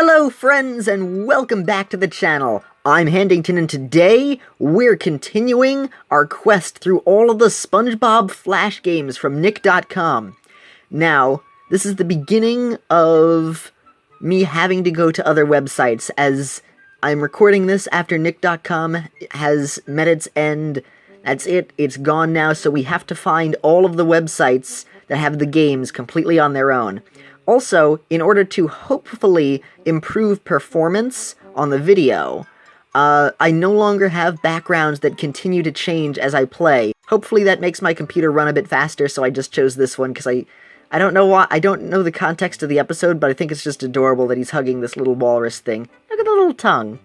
Hello friends and welcome back to the channel. I'm Handington and today we're continuing our quest through all of the Spongebob Flash games from Nick.com. Now, this is the beginning of me having to go to other websites as I'm recording this after Nick.com has met its end. That's it, it's gone now, so we have to find all of the websites that have the games completely on their own. Also, in order to hopefully improve performance on the video, I no longer have backgrounds that continue to change as I play. Hopefully that makes my computer run a bit faster, so I just chose this one, because I don't know why, I don't know the context of the episode, but I think it's just adorable that he's hugging this little walrus thing. Look at the little tongue.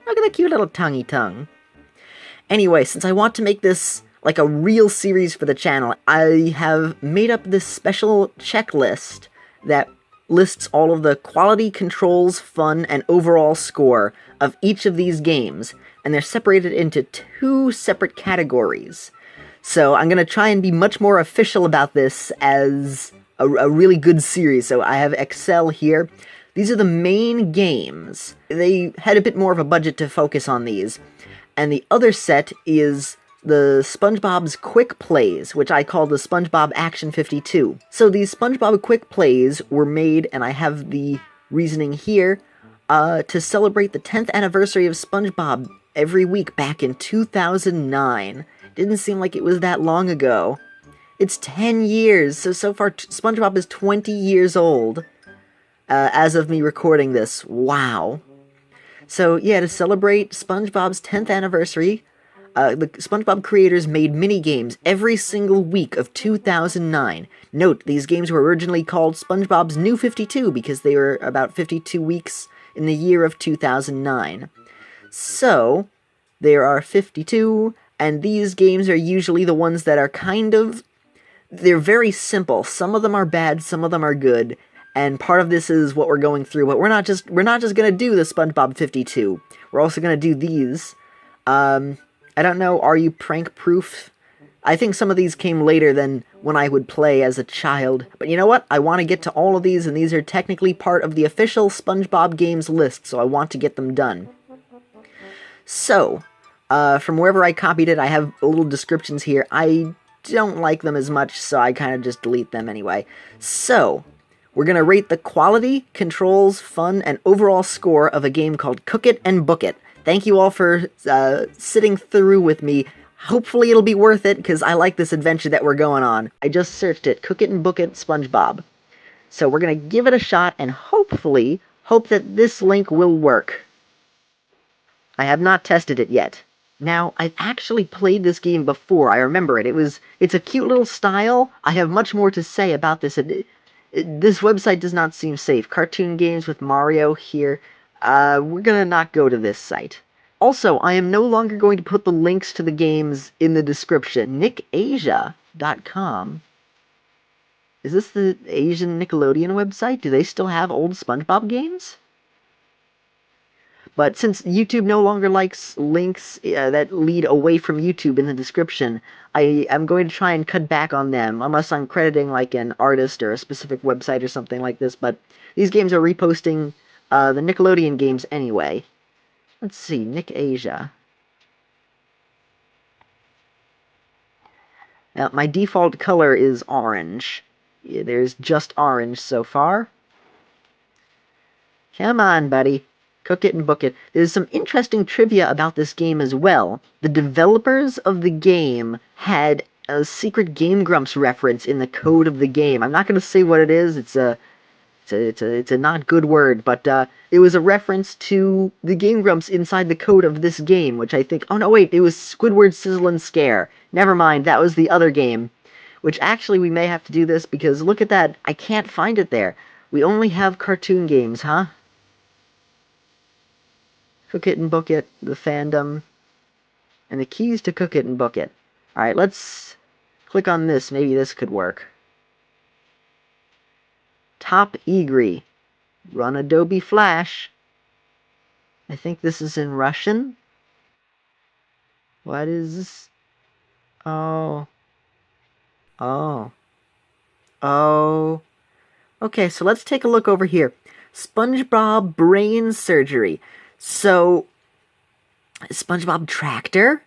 Look at the cute little tonguey tongue. Anyway, since I want to make this like a real series for the channel, I have made up this special checklist that lists all of the quality, controls, fun, and overall score of each of these games, and they're separated into two separate categories. So I'm going to try and be much more official about this as a really good series. So I have Excel here. These are the main games. They had a bit more of a budget to focus on these. And the other set is the SpongeBob's Quick Plays, which I call the SpongeBob Action 52. So these SpongeBob Quick Plays were made, and I have the reasoning here, to celebrate the 10th anniversary of SpongeBob every week back in 2009. Didn't seem like it was that long ago. It's 10 years, so far SpongeBob is 20 years old, as of me recording this. Wow. So yeah, to celebrate SpongeBob's 10th anniversary, the SpongeBob creators made mini-games every single week of 2009. Note, these games were originally called SpongeBob's New 52 because they were about 52 weeks in the year of 2009. So, there are 52, and these games are usually the ones that are they're very simple. Some of them are bad, some of them are good, and part of this is what we're going through, but we're not just gonna do the SpongeBob 52. We're also gonna do these. I don't know, are you prank-proof? I think some of these came later than when I would play as a child. But you know what? I want to get to all of these, and these are technically part of the official SpongeBob games list, so I want to get them done. So, from wherever I copied it, I have little descriptions here. I don't like them as much, so I kind of just delete them anyway. So, we're going to rate the quality, controls, fun, and overall score of a game called Cook It and Book It. Thank you all for sitting through with me. Hopefully it'll be worth it, because I like this adventure that we're going on. I just searched it, Cook It and Book It, SpongeBob. So we're going to give it a shot, and hopefully, hope that this link will work. I have not tested it yet. Now, I've actually played this game before, I remember it. It's a cute little style. I have much more to say about this. This website does not seem safe. Cartoon games with Mario here. We're gonna not go to this site. Also, I am no longer going to put the links to the games in the description. NickAsia.com. Is this the Asian Nickelodeon website? Do they still have old SpongeBob games? But since YouTube no longer likes links that lead away from YouTube in the description, I am going to try and cut back on them, unless I'm crediting like an artist or a specific website or something like this, but these games are reposting the Nickelodeon games anyway. Let's see, Nick Asia. Now, my default color is orange. Yeah, there's just orange so far. Come on, buddy. Cook it and book it. There's some interesting trivia about this game as well. The developers of the game had a secret Game Grumps reference in the code of the game. I'm not going to say what it is. It's a not good word, but it was a reference to the Game Grumps inside the code of this game, which I think... Oh, no, wait, it was Squidward Sizzle and Scare. Never mind, that was the other game. Which, actually, we may have to do this, because look at that. I can't find it there. We only have cartoon games, huh? Cook It and Book It, the fandom, and the keys to Cook It and Book It. Alright, let's click on this. Maybe this could work. Top Egri. Run Adobe Flash. I think this is in Russian. What is this? Oh. Oh. Oh. Okay, so let's take a look over here. SpongeBob brain surgery. So, SpongeBob Tractor?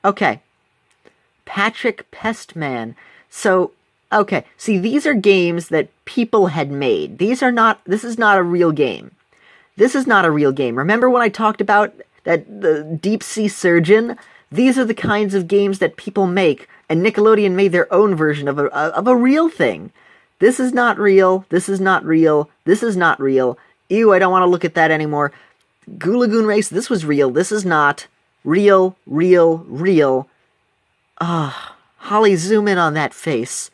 Okay. Patrick Pestman. So, okay. See, these are games that people had made. This is not a real game. This is not a real game. Remember when I talked about the Deep Sea Surgeon? These are the kinds of games that people make, and Nickelodeon made their own version of a real thing. This is not real. This is not real. This is not real. Ew, I don't want to look at that anymore. Goo Lagoon Race, this was real. This is not real, real, real. Holly, zoom in on that face.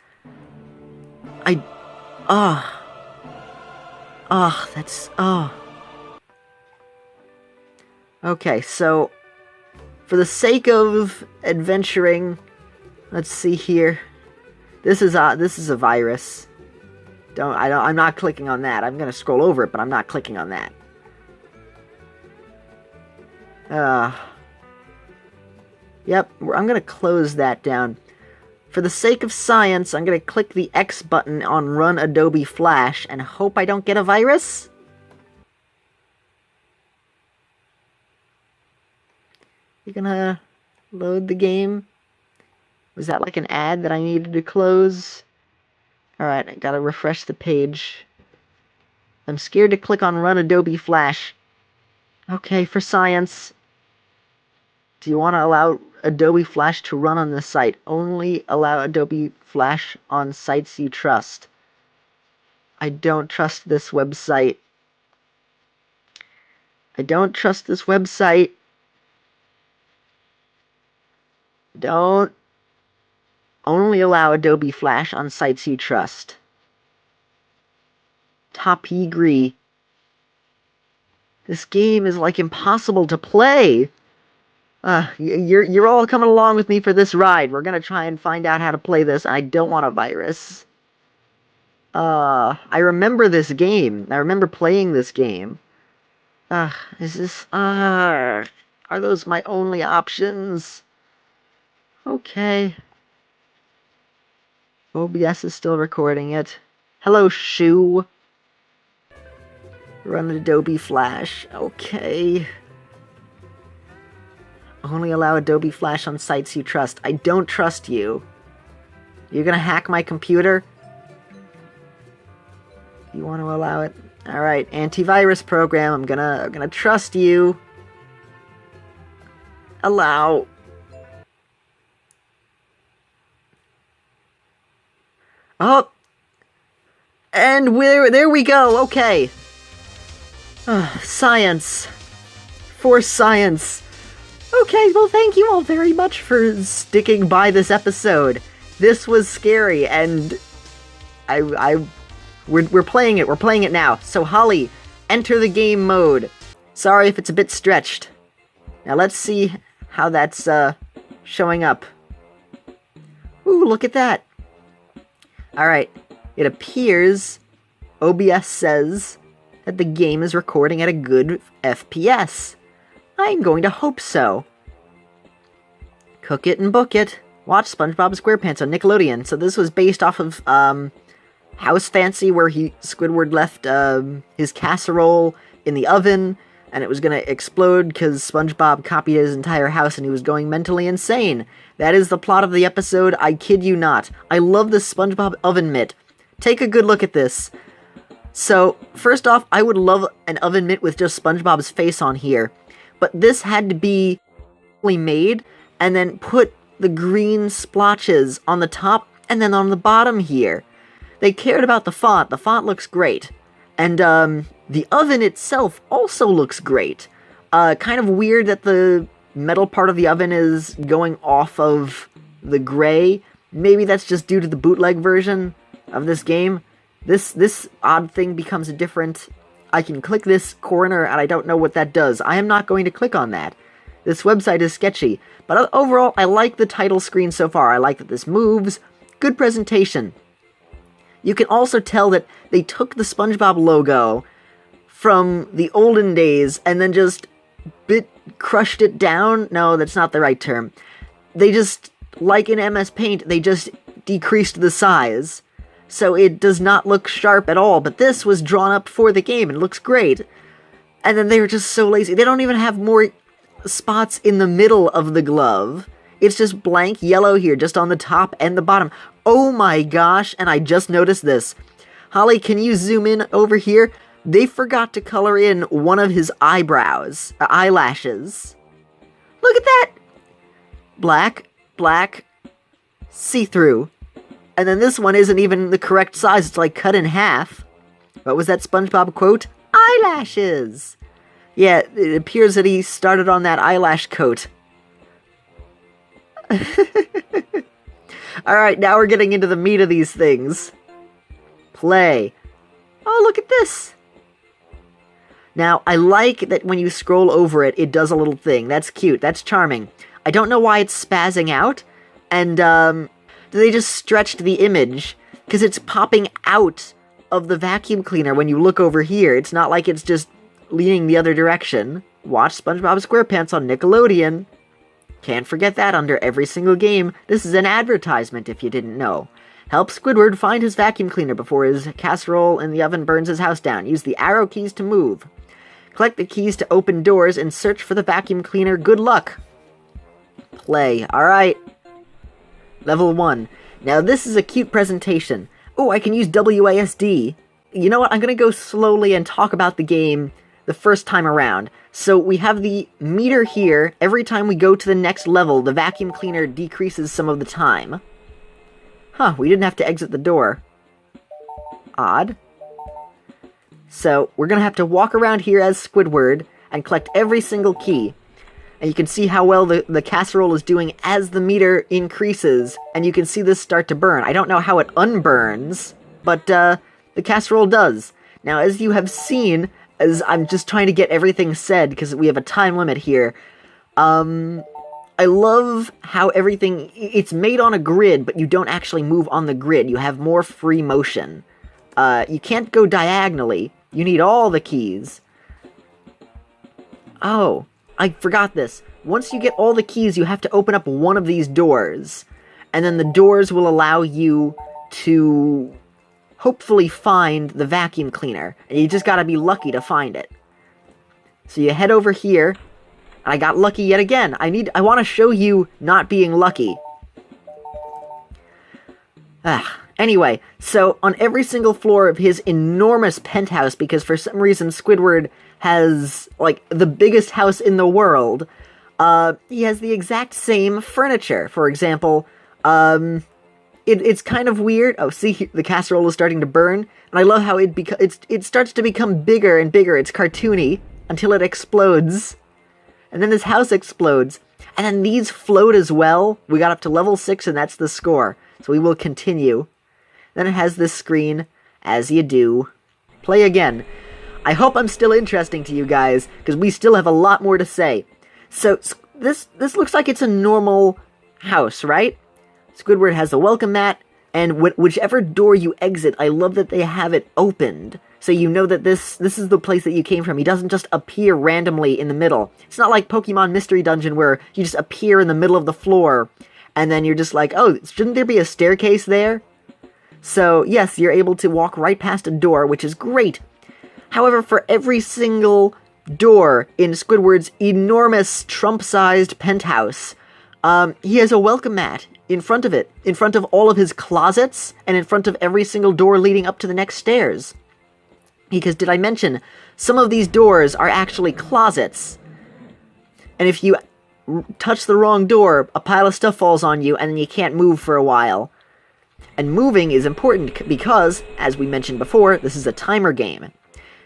Okay, so, for the sake of adventuring, let's see here. This is a virus. I'm not clicking on that. I'm gonna scroll over it, but I'm not clicking on that. Yep, I'm gonna close that down. For the sake of science, I'm gonna click the X button on Run Adobe Flash and hope I don't get a virus? You gonna load the game? Was that like an ad that I needed to close? Alright, I gotta refresh the page. I'm scared to click on Run Adobe Flash. Okay, for science. Do you want to allow Adobe Flash to run on this site? Only allow Adobe Flash on sites you trust. I don't trust this website. I don't trust this website. Don't. Only allow Adobe Flash on sites you trust. Top-gree. This game is like impossible to play. You're all coming along with me for this ride. We're gonna try and find out how to play this. I don't want a virus. I remember this game. I remember playing this game. Are those my only options? Okay. OBS is still recording it. Hello, Shoe. Run Adobe Flash. Okay. Only allow Adobe Flash on sites you trust. I don't trust you. You're gonna hack my computer? You want to allow it? Alright, antivirus program. I'm gonna trust you. Allow. Oh! And there we go, okay. Science. For science. Okay, well thank you all very much for sticking by this episode. This was scary, and we're playing it. We're playing it now. So Holly, enter the game mode. Sorry if it's a bit stretched. Now let's see how that's showing up. Ooh, look at that. Alright, it appears OBS says that the game is recording at a good FPS. I'm going to hope so. Cook it and book it. Watch SpongeBob SquarePants on Nickelodeon. So this was based off of House Fancy, where Squidward left his casserole in the oven, and it was going to explode because SpongeBob copied his entire house and he was going mentally insane. That is the plot of the episode, I kid you not. I love this SpongeBob oven mitt. Take a good look at this. So, first off, I would love an oven mitt with just SpongeBob's face on here. But this had to be made, and then put the green splotches on the top and then on the bottom here. They cared about the font. The font looks great. And the oven itself also looks great. Kind of weird that the metal part of the oven is going off of the gray. Maybe that's just due to the bootleg version of this game. This odd thing becomes a different... I can click this corner, and I don't know what that does. I am not going to click on that. This website is sketchy. But overall, I like the title screen so far. I like that this moves. Good presentation. You can also tell that they took the SpongeBob logo from the olden days and then just crushed it down. No, that's not the right term. They just, like in MS Paint, they just decreased the size. so it does not look sharp at all, but this was drawn up for the game, and it looks great. And then they were just so lazy. They don't even have more spots in the middle of the glove. It's just blank yellow here, just on the top and the bottom. Oh my gosh, and I just noticed this. Holly, can you zoom in over here? They forgot to color in one of his eyelashes. Look at that! Black, black, see-through. And then this one isn't even the correct size, it's like cut in half. What was that SpongeBob quote? Eyelashes! Yeah, it appears that he started on that eyelash coat. Alright, now we're getting into the meat of these things. Play. Oh, look at this! Now, I like that when you scroll over it, it does a little thing. That's cute, that's charming. I don't know why it's spazzing out, and, they just stretched the image, because it's popping out of the vacuum cleaner when you look over here. It's not like it's just leaning the other direction. Watch SpongeBob SquarePants on Nickelodeon. Can't forget that under every single game. This is an advertisement if you didn't know. Help Squidward find his vacuum cleaner before his casserole in the oven burns his house down. Use the arrow keys to move. Collect the keys to open doors and search for the vacuum cleaner. Good luck. Play. Alright. Level 1. Now this is a cute presentation. Oh, I can use WASD. You know what? I'm going to go slowly and talk about the game the first time around. So we have the meter here. Every time we go to the next level, the vacuum cleaner decreases some of the time. Huh, we didn't have to exit the door. Odd. So we're going to have to walk around here as Squidward and collect every single key. And you can see how well the casserole is doing as the meter increases. And you can see this start to burn. I don't know how it unburns, but the casserole does. Now, as you have seen, as I'm just trying to get everything said, because we have a time limit here, I love how everything, it's made on a grid, but you don't actually move on the grid. You have more free motion. You can't go diagonally. You need all the keys. Oh, I forgot this. Once you get all the keys, you have to open up one of these doors. And then the doors will allow you to hopefully find the vacuum cleaner. And you just gotta be lucky to find it. So you head over here. I got lucky yet again. I want to show you not being lucky. Anyway, so on every single floor of his enormous penthouse, because for some reason Squidward has, like, the biggest house in the world, he has the exact same furniture. For example, it's kind of weird. Oh, see, the casserole is starting to burn, and I love how it starts to become bigger and bigger. It's cartoony until it explodes. And then this house explodes. And then these float as well. We got up to level 6, and that's the score. So we will continue. Then it has this screen, as you do. Play again. I hope I'm still interesting to you guys, because we still have a lot more to say. So, this looks like it's a normal house, right? Squidward has a welcome mat, and whichever door you exit, I love that they have it opened. So you know that this is the place that you came from. He doesn't just appear randomly in the middle. It's not like Pokemon Mystery Dungeon where you just appear in the middle of the floor, and then you're just like, oh, shouldn't there be a staircase there? So, yes, you're able to walk right past a door, which is great. However, for every single door in Squidward's enormous Trump-sized penthouse, he has a welcome mat in front of it, in front of all of his closets, and in front of every single door leading up to the next stairs. Because, did I mention, some of these doors are actually closets. And if you touch the wrong door, a pile of stuff falls on you, and then you can't move for a while. And moving is important because, as we mentioned before, this is a timer game.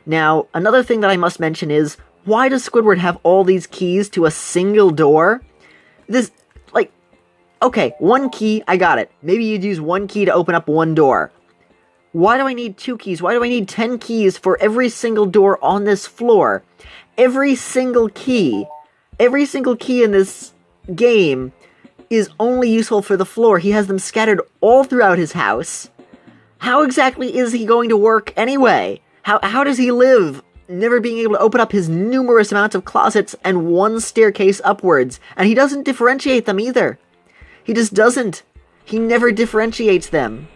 Now, another thing that I must mention is, why does Squidward have all these keys to a single door? This, like, okay, one key, I got it. Maybe you'd use one key to open up one door. Why do I need 2 keys? Why do I need 10 keys for every single door on this floor? Every single key in this game is only useful for the floor. He has them scattered all throughout his house. How exactly is he going to work anyway? How does he live, never being able to open up his numerous amounts of closets and one staircase upwards? And he doesn't differentiate them either. He just doesn't. He never differentiates them.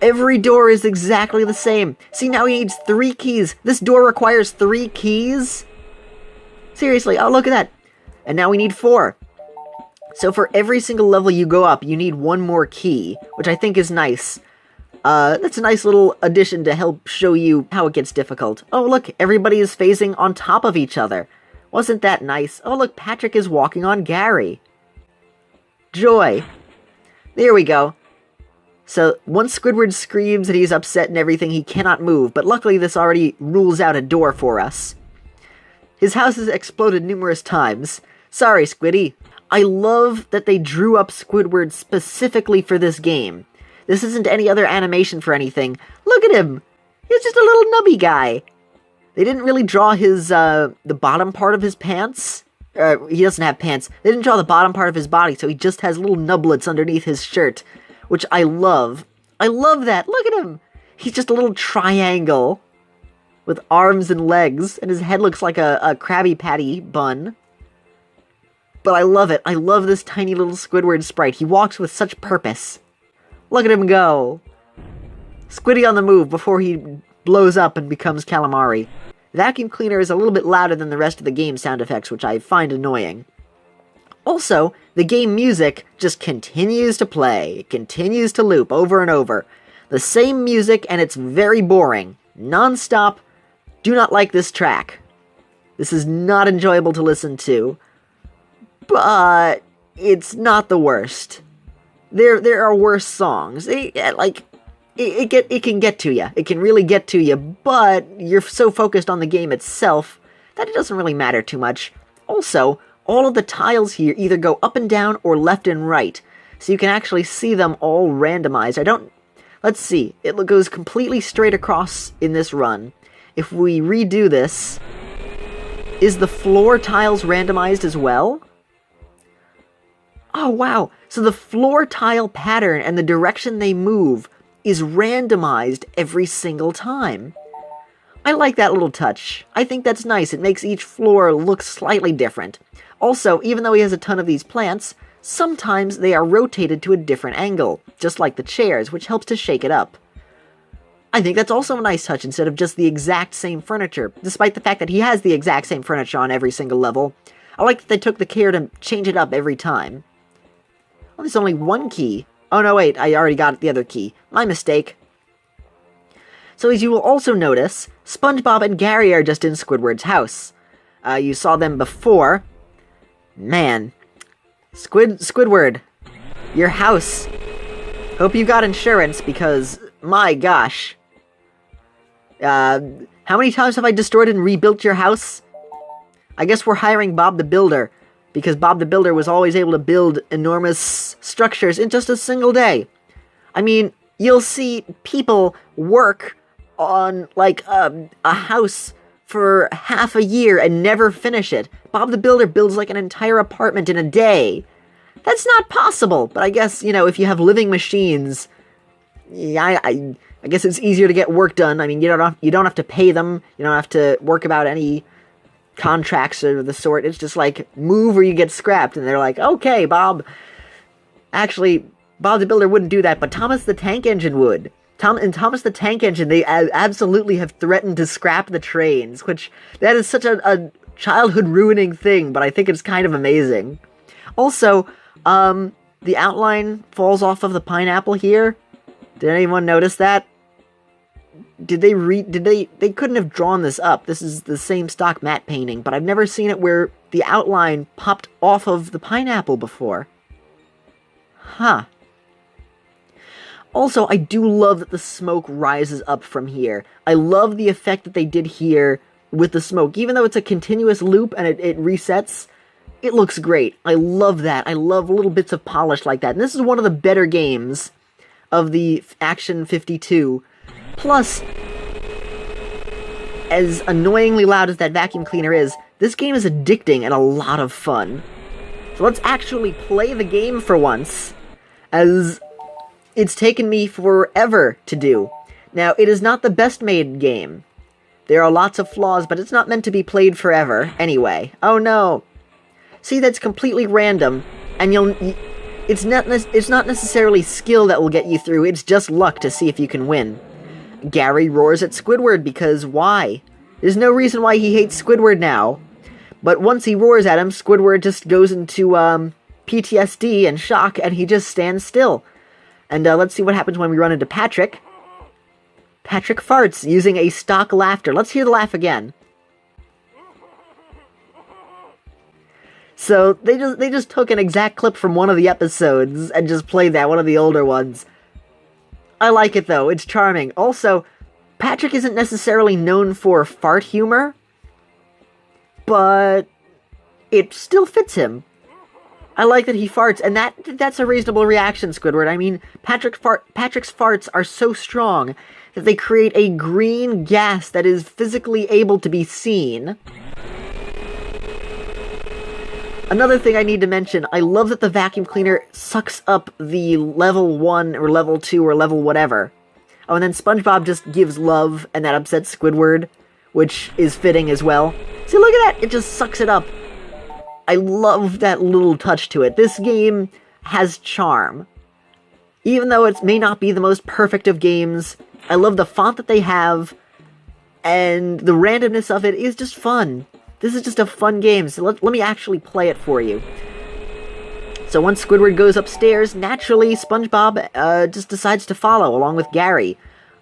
Every door is exactly the same. See, now he needs 3 keys. This door requires 3 keys? Seriously, oh, look at that. And now we need 4. So for every single level you go up, you need 1 more key, which I think is nice. That's a nice little addition to help show you how it gets difficult. Oh, look, everybody is facing on top of each other. Wasn't that nice? Oh, look, Patrick is walking on Gary. Joy. There we go. So, once Squidward screams that he's upset and everything, he cannot move, but luckily this already rules out a door for us. His house has exploded numerous times. Sorry, Squiddy. I love that they drew up Squidward specifically for this game. This isn't any other animation for anything. Look at him! He's just a little nubby guy. They didn't really draw his, the bottom part of his pants. He doesn't have pants. They didn't draw the bottom part of his body, so he just has little nublets underneath his shirt, which I love. I love that! Look at him! He's just a little triangle with arms and legs, and his head looks like a Krabby Patty bun. But I love it. I love this tiny little Squidward sprite. He walks with such purpose. Look at him go! Squiddy on the move before he blows up and becomes calamari. The vacuum cleaner is a little bit louder than the rest of the game sound effects, which I find annoying. Also, the game music just continues to play. It continues to loop over and over. The same music, and it's very boring. Non-stop. Do not like this track. This is not enjoyable to listen to. But it's not the worst. There are worse songs. It can get to you. It can really get to you, but you're so focused on the game itself that it doesn't really matter too much. Also, all of the tiles here either go up and down or left and right, so you can actually see them all randomized. Let's see. It goes completely straight across in this run. If we redo this, is the floor tiles randomized as well? Oh, wow. So the floor tile pattern and the direction they move is randomized every single time. I like that little touch. I think that's nice. It makes each floor look slightly different. Also, even though he has a ton of these plants, sometimes they are rotated to a different angle, just like the chairs, which helps to shake it up. I think that's also a nice touch instead of just the exact same furniture, despite the fact that he has the exact same furniture on every single level. I like that they took the care to change it up every time. Oh, there's only 1 key. Oh no, wait, I already got the other key. My mistake. So as you will also notice, SpongeBob and Gary are just in Squidward's house. You saw them before. Man. Squidward. Your house. Hope you got insurance, because, my gosh. How many times have I destroyed and rebuilt your house? I guess we're hiring Bob the Builder, because Bob the Builder was always able to build enormous structures in just a single day. I mean, you'll see people work on, like, a house for half a year and never finish it. Bob the Builder builds, like, an entire apartment in a day. That's not possible, but I guess, you know, if you have living machines, yeah, I guess it's easier to get work done. I mean, you don't have to pay them, you don't have to work about any contracts of the sort. It's just like, move or you get scrapped, and they're like, okay, Bob. Actually, Bob the Builder wouldn't do that, but Thomas the Tank Engine would. Thomas the Tank Engine, they absolutely have threatened to scrap the trains, which, that is such a childhood-ruining thing, but I think it's kind of amazing. Also, the outline falls off of the pineapple here. Did anyone notice that? They couldn't have drawn this up. This is the same stock matte painting, but I've never seen it where the outline popped off of the pineapple before. Huh. Also, I do love that the smoke rises up from here. I love the effect that they did here with the smoke. Even though it's a continuous loop and it resets, it looks great. I love that. I love little bits of polish like that. And this is one of the better games of the Action 52. Plus, as annoyingly loud as that vacuum cleaner is, this game is addicting and a lot of fun. So let's actually play the game for once, as it's taken me forever to do. Now, it is not the best made game. There are lots of flaws, but it's not meant to be played forever, anyway. Oh no! See, that's completely random, and It's not necessarily skill that will get you through, it's just luck to see if you can win. Gary roars at Squidward because why? There's no reason why he hates Squidward now. But once he roars at him, Squidward just goes into PTSD and shock, and he just stands still. And let's see what happens when we run into Patrick. Patrick farts using a stock laughter. Let's hear the laugh again. So they just took an exact clip from one of the episodes and just played that, one of the older ones. I like it though, it's charming. Also, Patrick isn't necessarily known for fart humor, but it still fits him. I like that he farts, and that's a reasonable reaction, Squidward. I mean, Patrick's farts are so strong that they create a green gas that is physically able to be seen. Another thing I need to mention, I love that the vacuum cleaner sucks up the level 1 or level 2 or level whatever. Oh, and then SpongeBob just gives love, and that upsets Squidward, which is fitting as well. See, look at that! It just sucks it up. I love that little touch to it. This game has charm. Even though it may not be the most perfect of games, I love the font that they have, and the randomness of it is just fun. This is just a fun game, so let me actually play it for you. So once Squidward goes upstairs, naturally SpongeBob just decides to follow, along with Gary.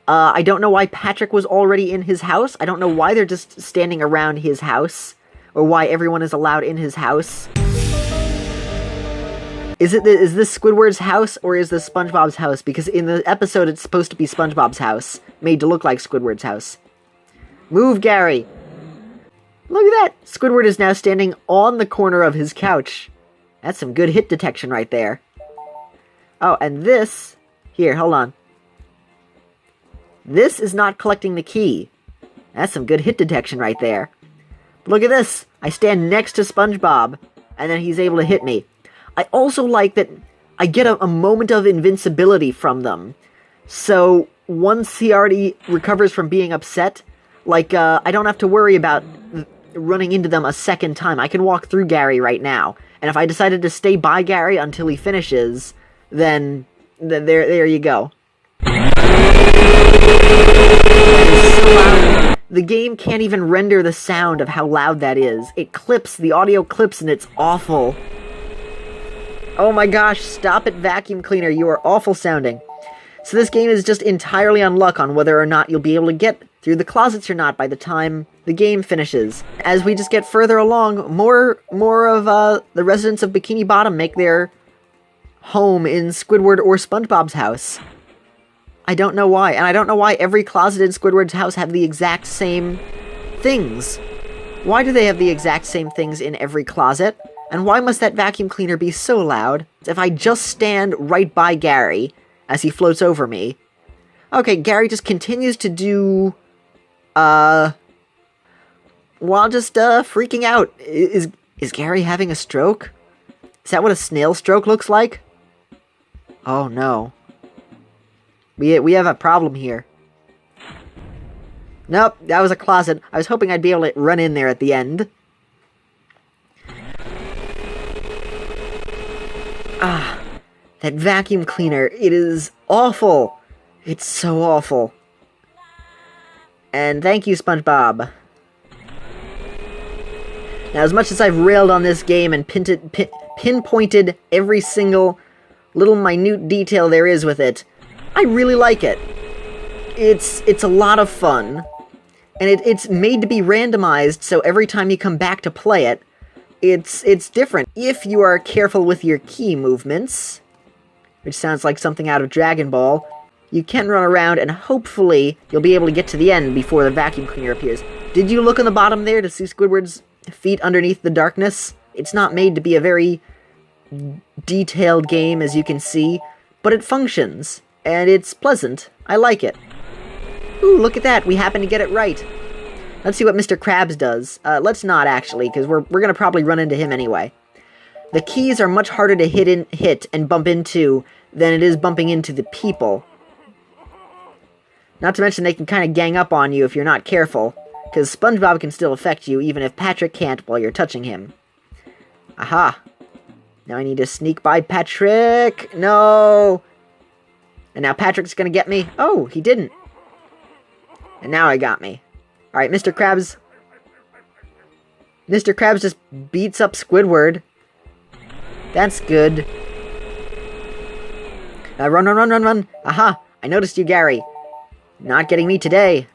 I don't know why Patrick was already in his house. I don't know why they're just standing around his house, or why everyone is allowed in his house. Is this Squidward's house, or is this SpongeBob's house? Because in the episode, it's supposed to be SpongeBob's house, made to look like Squidward's house. Move, Gary! Look at that! Squidward is now standing on the corner of his couch. That's some good hit detection right there. Oh, and this... Here, hold on. This is not collecting the key. That's some good hit detection right there. But look at this! I stand next to SpongeBob, and then he's able to hit me. I also like that I get a moment of invincibility from them. So, once he already recovers from being upset, like, I don't have to worry about running into them a second time. I can walk through Gary right now. And if I decided to stay by Gary until he finishes, then there you go. It's so loud. The game can't even render the sound of how loud that is. It clips, the audio clips, and it's awful. Oh my gosh, stop it, vacuum cleaner, you are awful sounding. So this game is just entirely on luck on whether or not you'll be able to get through the closets or not by the time the game finishes. As we just get further along, more of the residents of Bikini Bottom make their home in Squidward or SpongeBob's house. I don't know why, and I don't know why every closet in Squidward's house have the exact same things. Why do they have the exact same things in every closet? And why must that vacuum cleaner be so loud? If I just stand right by Gary as he floats over me. Okay, Gary just continues to do, while just, freaking out. Is Gary having a stroke? Is that what a snail stroke looks like? Oh no. We have a problem here. Nope, that was a closet. I was hoping I'd be able to run in there at the end. Ah, that vacuum cleaner, it is awful. It's so awful. And thank you, SpongeBob. Now, as much as I've railed on this game and pinpointed every single little minute detail there is with it, I really like it. It's a lot of fun. And it's made to be randomized, so every time you come back to play it, it's different. If you are careful with your key movements, which sounds like something out of Dragon Ball, you can run around and hopefully you'll be able to get to the end before the vacuum cleaner appears. Did you look on the bottom there to see Squidward's feet underneath the darkness? It's not made to be a very detailed game, as you can see, but it functions, and it's pleasant. I like it. Ooh, look at that, we happen to get it right. Let's see what Mr. Krabs does. Let's not, actually, because we're gonna probably run into him anyway. The keys are much harder to hit and bump into than it is bumping into the people. Not to mention they can kind of gang up on you if you're not careful, because SpongeBob can still affect you even if Patrick can't while you're touching him. Aha. Now I need to sneak by Patrick. No. And now Patrick's gonna get me. Oh, he didn't. And now I got me. Alright, Mr. Krabs. Mr. Krabs just beats up Squidward. That's good. Run, run, run, run, run. Aha! I noticed you, Gary. Not getting me today.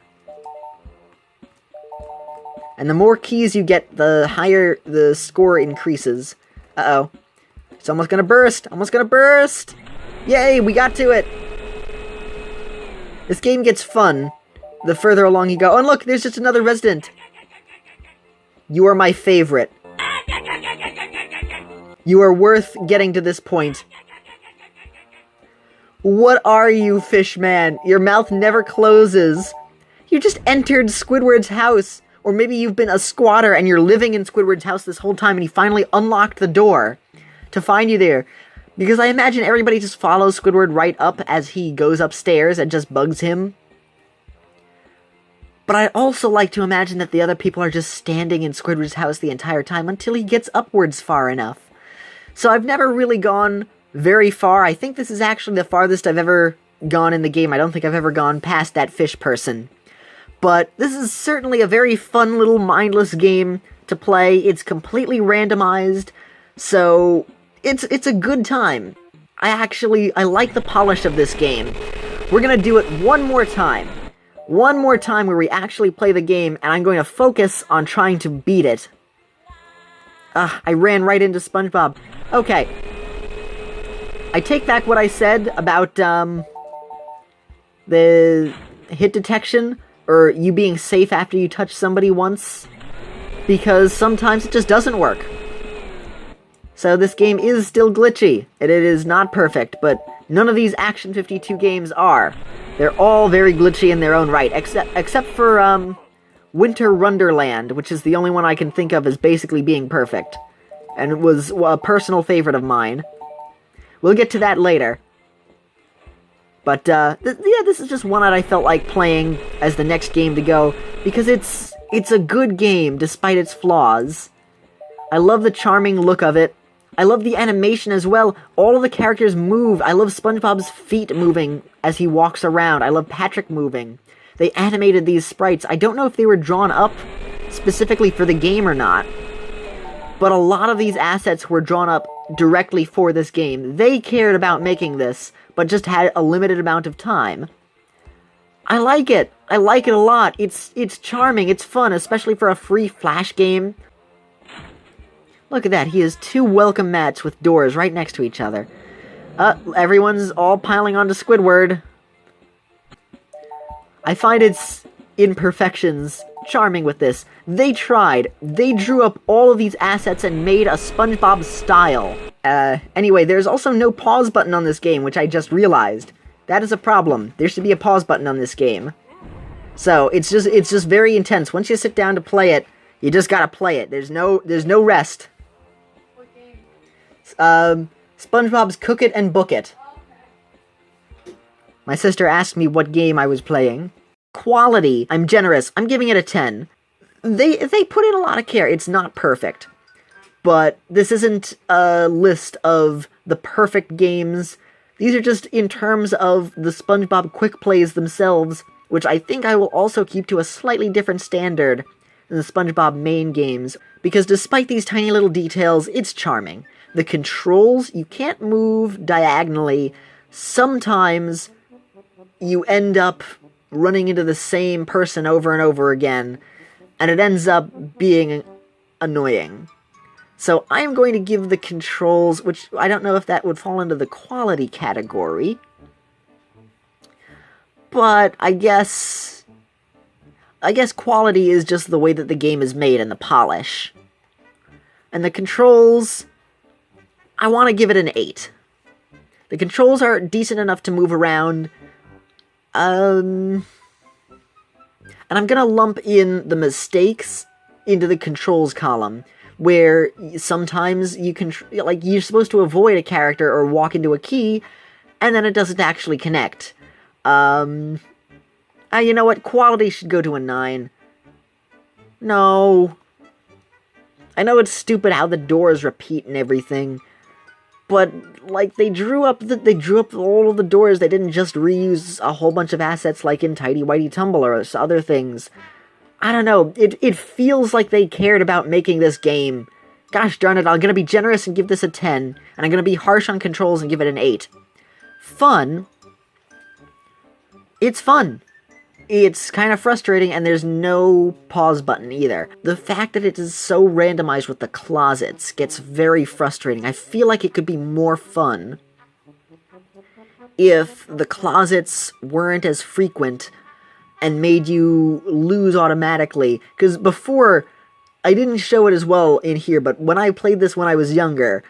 And the more keys you get, the higher the score increases. Uh-oh. It's almost gonna burst! Almost gonna burst! Yay, we got to it! This game gets fun the further along you go. Oh, and look, there's just another resident. You are my favorite. You are worth getting to this point. What are you, Fishman? Your mouth never closes. You just entered Squidward's house. Or maybe you've been a squatter and you're living in Squidward's house this whole time and he finally unlocked the door to find you there. Because I imagine everybody just follows Squidward right up as he goes upstairs and just bugs him. But I also like to imagine that the other people are just standing in Squidward's house the entire time until he gets upwards far enough. So I've never really gone very far. I think this is actually the farthest I've ever gone in the game. I don't think I've ever gone past that fish person. But this is certainly a very fun little mindless game to play. It's completely randomized, so it's a good time. I like the polish of this game. We're gonna do it one more time. One more time where we actually play the game, and I'm going to focus on trying to beat it. I ran right into SpongeBob. Okay. I take back what I said about, the hit detection, or you being safe after you touch somebody once, because sometimes it just doesn't work. So this game is still glitchy, and it is not perfect, but none of these Action 52 games are. They're all very glitchy in their own right, except for, Winter Wonderland, which is the only one I can think of as basically being perfect, and it was a personal favorite of mine. We'll get to that later. But, yeah, this is just one that I felt like playing as the next game to go, because it's a good game, despite its flaws. I love the charming look of it. I love the animation as well. All of the characters move. I love SpongeBob's feet moving as he walks around. I love Patrick moving. They animated these sprites. I don't know if they were drawn up specifically for the game or not, but a lot of these assets were drawn up directly for this game. They cared about making this, but just had a limited amount of time. I like it. I like it a lot. It's charming. It's fun, especially for a free Flash game. Look at that. He has two welcome mats with doors right next to each other. Everyone's all piling onto Squidward. I find its imperfections charming with this. They tried. They drew up all of these assets and made a SpongeBob style. Anyway, there's also no pause button on this game, which I just realized. That is a problem. There should be a pause button on this game. So, it's just very intense. Once you sit down to play it, you just gotta play it. There's no rest. What game? SpongeBob's Cook It and Book It. My sister asked me what game I was playing. Quality, I'm generous. I'm giving it a 10. They put in a lot of care. It's not perfect. But this isn't a list of the perfect games. These are just in terms of the SpongeBob quick plays themselves, which I think I will also keep to a slightly different standard than the SpongeBob main games, because despite these tiny little details, it's charming. The controls, you can't move diagonally. Sometimes you end up running into the same person over and over again, and it ends up being annoying. So I'm going to give the controls, which I don't know if that would fall into the quality category, but I guess quality is just the way that the game is made and the polish. And the controls, I want to give it an 8. The controls are decent enough to move around. And I'm gonna lump in the mistakes into the controls column, where sometimes you can, like, you're supposed to avoid a character or walk into a key, and then it doesn't actually connect. You know what? Quality should go to a 9. No. I know it's stupid how the doors repeat and everything. but like they drew up all of the doors. They didn't just reuse a whole bunch of assets like in Tidy Whitey Tumble or other things. I don't know, it feels like they cared about making this game. Gosh darn it, I'm gonna be generous and give this a 10, and I'm gonna be harsh on controls and give it an 8. Fun. It's fun. It's kind of frustrating, and there's no pause button either. The fact that it is so randomized with the closets gets very frustrating. I feel like it could be more fun if the closets weren't as frequent and made you lose automatically. Because before, I didn't show it as well in here, but when I played this when I was younger,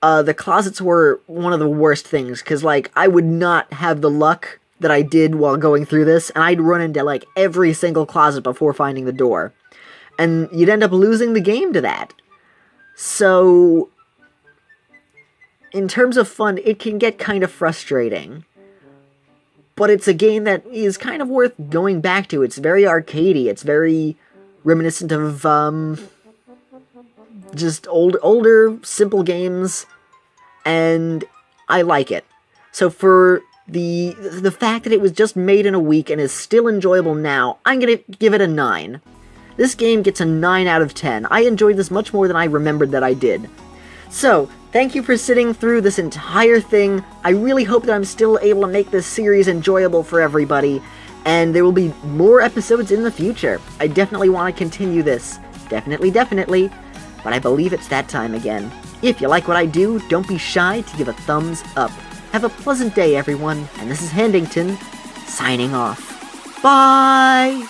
the closets were one of the worst things, because, like, I would not have the luck that I did while going through this, and I'd run into, like, every single closet before finding the door. And you'd end up losing the game to that. So, in terms of fun, it can get kind of frustrating. But it's a game that is kind of worth going back to. It's very arcadey. It's very reminiscent of, just older, simple games. And I like it. So for the fact that it was just made in a week and is still enjoyable now, I'm gonna give it a 9. This game gets a 9 out of 10. I enjoyed this much more than I remembered that I did. So, thank you for sitting through this entire thing. I really hope that I'm still able to make this series enjoyable for everybody, and there will be more episodes in the future. I definitely want to continue this. Definitely, but I believe it's that time again. If you like what I do, don't be shy to give a thumbs up. Have a pleasant day, everyone, and this is Handington, signing off. Bye!